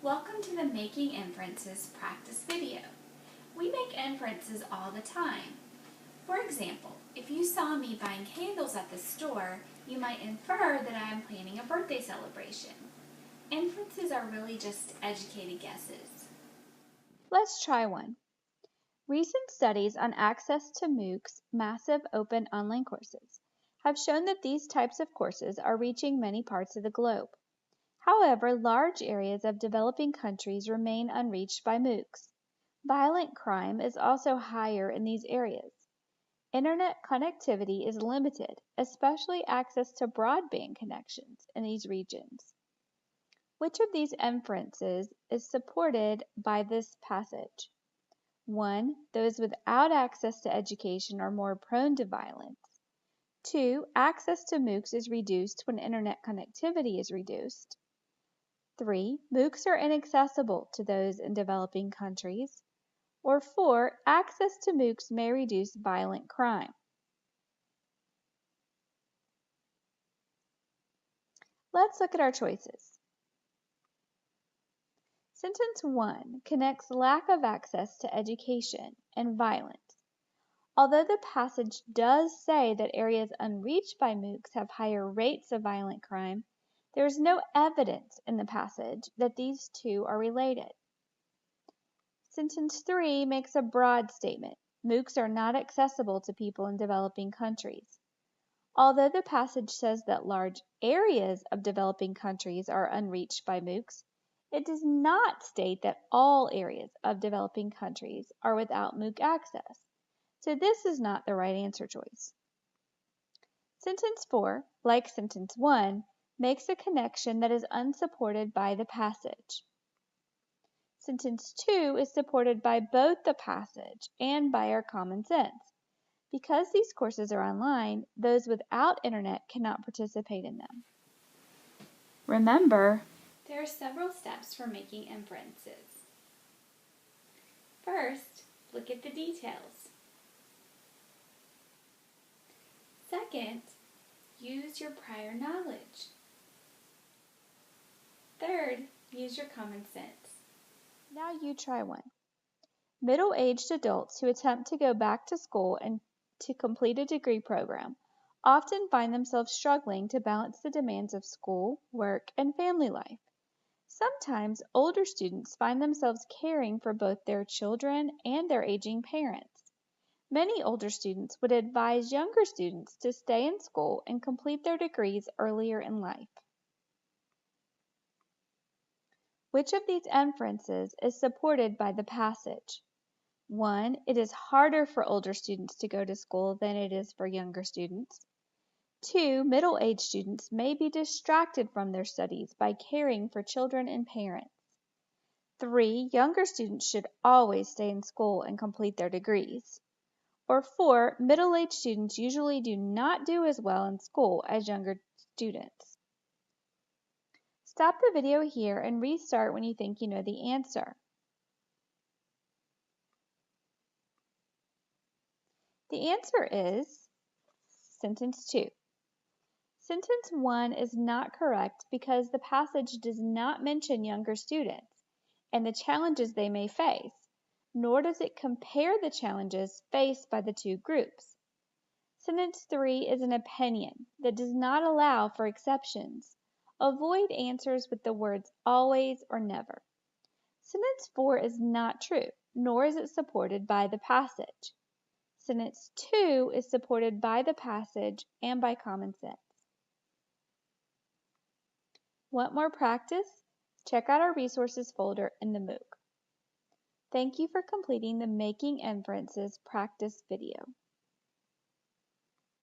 Welcome to the Making Inferences practice video. We make inferences all the time. For example, if you saw me buying candles at the store, you might infer that I am planning a birthday celebration. Inferences are really just educated guesses. Let's try one. Recent studies on access to MOOCs, massive open online courses, have shown that these types of courses are reaching many parts of the globe. However, large areas of developing countries remain unreached by MOOCs. Violent crime is also higher in these areas. Internet connectivity is limited, especially access to broadband connections in these regions. Which of these inferences is supported by this passage? 1. Those without access to education are more prone to violence. 2. Access to MOOCs is reduced when internet connectivity is reduced. 3. MOOCs are inaccessible to those in developing countries. Or 4. Access to MOOCs may reduce violent crime. Let's look at our choices. Sentence 1 connects lack of access to education and violence. Although the passage does say that areas unreached by MOOCs have higher rates of violent crime, there is no evidence in the passage that these two are related. Sentence 3 makes a broad statement. MOOCs are not accessible to people in developing countries. Although the passage says that large areas of developing countries are unreached by MOOCs, it does not state that all areas of developing countries are without MOOC access. So this is not the right answer choice. Sentence 4, like sentence 1, makes a connection that is unsupported by the passage. Sentence 2 is supported by both the passage and by our common sense. Because these courses are online, those without internet cannot participate in them. Remember, there are several steps for making inferences. First, look at the details. Second, use your prior knowledge. Third, use your common sense. Now you try one. Middle-aged adults who attempt to go back to school and to complete a degree program often find themselves struggling to balance the demands of school, work, and family life. Sometimes older students find themselves caring for both their children and their aging parents. Many older students would advise younger students to stay in school and complete their degrees earlier in life. Which of these inferences is supported by the passage? 1. It is harder for older students to go to school than it is for younger students. 2. Middle-aged students may be distracted from their studies by caring for children and parents. 3. Younger students should always stay in school and complete their degrees. Or 4. Middle-aged students usually do not do as well in school as younger students. Stop the video here and restart when you think you know the answer. The answer is sentence 2. Sentence 1 is not correct because the passage does not mention younger students and the challenges they may face, nor does it compare the challenges faced by the two groups. Sentence 3 is an opinion that does not allow for exceptions. Avoid answers with the words always or never. Sentence 4 is not true, nor is it supported by the passage. Sentence 2 is supported by the passage and by common sense. Want more practice? Check out our resources folder in the MOOC. Thank you for completing the Making Inferences practice video.